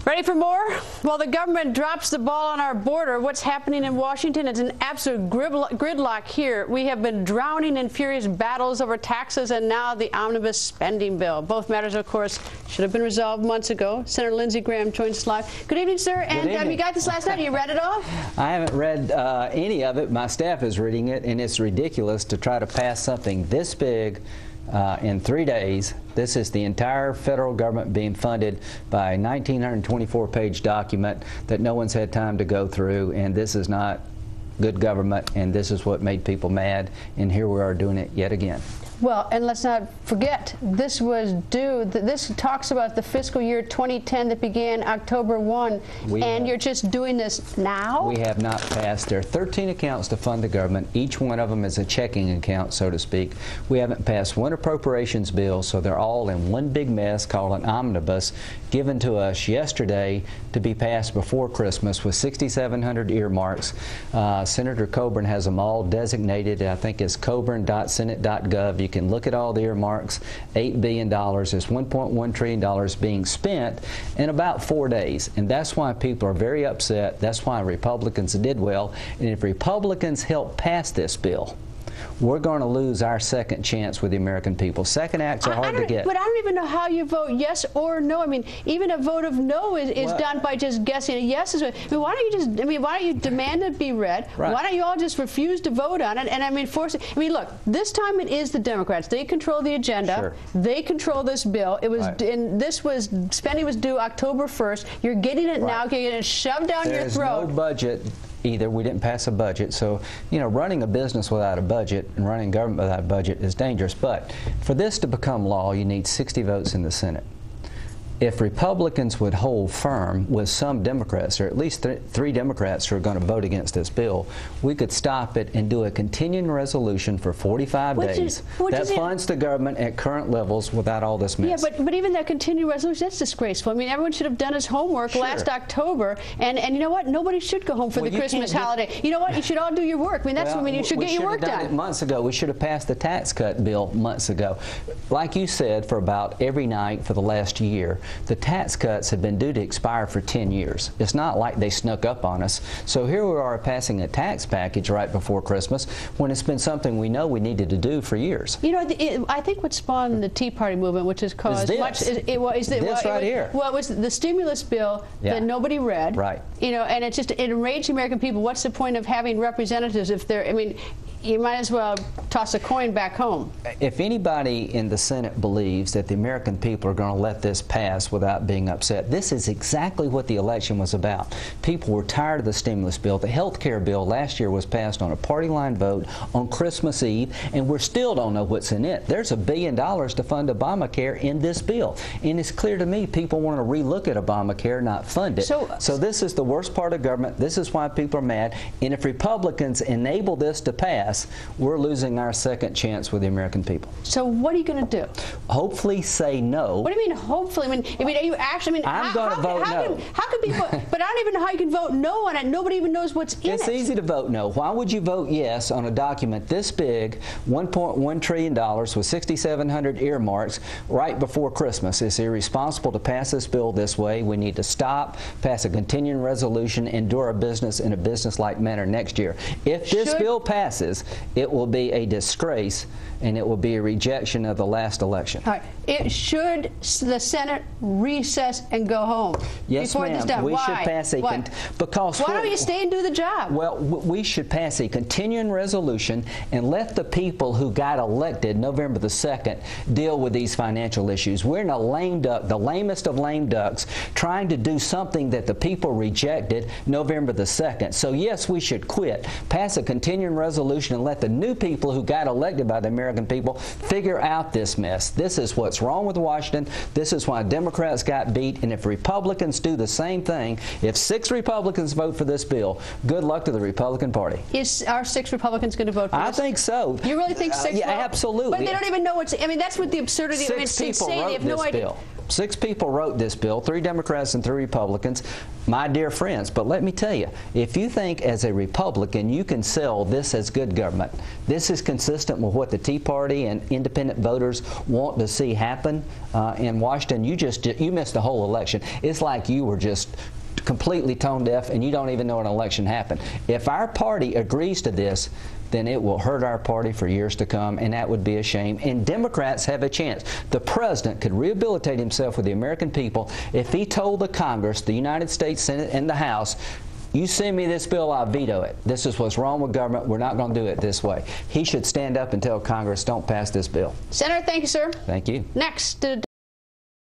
Ready for more? While the government drops the ball on our border, what's happening in Washington is an absolute gridlock here. We have been drowning in furious battles over taxes and now the Omnibus spending bill. Both matters, of course, should have been resolved months ago. Senator Lindsey Graham joins us live. Good evening, sir. Good evening. You got this last night. You read it all? I haven't read any of it. My staff is reading it, and it's ridiculous to try to pass something this big in 3 days. This is the entire federal government being funded by a 1,924-page document that no one's had time to go through, and this is not good government, and this is what made people mad, and here we are doing it yet again. Well, and let's not forget, this was due, this talks about the fiscal year 2010 that began October 1, and you're just doing this now? We have not passed. There are 13 accounts to fund the government. Each one of them is a checking account, so to speak. We haven't passed one appropriations bill, so they're all in one big mess called an omnibus, given to us yesterday to be passed before Christmas with 6,700 earmarks. Senator Coburn has them all designated. I think it's coburn.senate.gov. You can look at all the earmarks. $8 billion is $1.1 trillion being spent in about 4 days. And that's why people are very upset. That's why Republicans did well. And if Republicans help pass this bill, we're going to lose our second chance with the American people. Second acts are hard to get. But I don't even know how you vote yes or no. I mean, even a vote of no is done by just guessing. A yes is. I mean, why don't you just? I mean, why don't you demand it be read? Right. Why don't you all just refuse to vote on it? And I mean, force it. I mean, look, this time it is the Democrats. They control the agenda. Sure. They control this bill. It was, and this was spending was due October 1st. You're getting it now. Getting it shoved down your throat. There's no budget. Either we didn't pass a budget, so running a business without a budget and running government without a budget is dangerous. But for this to become law, you need 60 votes in the Senate. If Republicans would hold firm with some Democrats, or at least three Democrats who are going to vote against this bill, we could stop it and do a continuing resolution for 45 days that funds the government at current levels without all this mess. Yeah, but even that continuing resolution, that's disgraceful. I mean, everyone should have done his homework last October, and you know what? Nobody should go home for the Christmas holiday. You know what? You should all do your work. I mean, that's you should get your work done. We should have done it months ago. We should have passed the tax cut bill months ago. Like you said, for about every night for the last year, the tax cuts have been due to expire for 10 years. It's not like they snuck up on us. So here we are passing a tax package right before Christmas when it's been something we know we needed to do for years. You know, I think what spawned the Tea Party movement, which has caused this right here. Well, it was the stimulus bill that nobody read. Right. You know, and it enraged the American people. What's the point of having representatives if they're, I mean, you might as well toss a coin back home. If anybody in the Senate believes that the American people are going to let this pass without being upset, this is exactly what the election was about. People were tired of the stimulus bill. The health care bill last year was passed on a party line vote on Christmas Eve, and we still don't know what's in it. There's $1 billion to fund Obamacare in this bill, and it's clear to me people want to relook at Obamacare, not fund it. So this is the worst part of government. This is why people are mad, and if Republicans enable this to pass, we're losing our second chance with the American people. So what are you going to do? Hopefully say no. What do you mean hopefully? I mean, are you actually? I mean, I'm going to vote no. How can people? But I don't even know how you can vote no on it. Nobody even knows what's in it. It's easy to vote no. Why would you vote yes on a document this big, $1.1 trillion with 6,700 earmarks right before Christmas? It's irresponsible to pass this bill this way. We need to stop, pass a continuing resolution, and do our business in a business-like manner next year. If this bill passes, it will be a disgrace, and it will be a rejection of the last election. All right. Should the Senate recess and go home? Yes, ma'am. We should pass a because why don't you stay and do the job? Well, we should pass a continuing resolution and let the people who got elected November the 2nd deal with these financial issues. We're in a lame duck, the lamest of lame ducks, trying to do something that the people rejected November the 2nd. So yes, we should quit, pass a continuing resolution, and let the new people who got elected by the American people figure out this mess. This is what's wrong with Washington. This is why Democrats got beat. And if Republicans do the same thing, if 6 Republicans vote for this bill, good luck to the Republican Party. Are 6 Republicans going to vote for this? I think so. You really think 6? Yeah, absolutely. But they don't even know what's. I mean, that's what the absurdity. 6 people wrote this bill. 6 people wrote this bill, 3 Democrats and 3 Republicans, my dear friends. But let me tell you, if you think as a Republican you can sell this as good government, this is consistent with what the Tea Party and independent voters want to see happen in Washington, you missed the whole election. It's like you were just completely tone deaf and you don't even know an election happened. If our party agrees to this, then it will hurt our party for years to come, and that would be a shame. And Democrats have a chance. The president could rehabilitate himself with the American people if he told the Congress, the United States Senate, and the House, you send me this bill, I'll veto it. This is what's wrong with government. We're not going to do it this way. He should stand up and tell Congress, don't pass this bill. Senator, thank you, sir. Thank you. Next.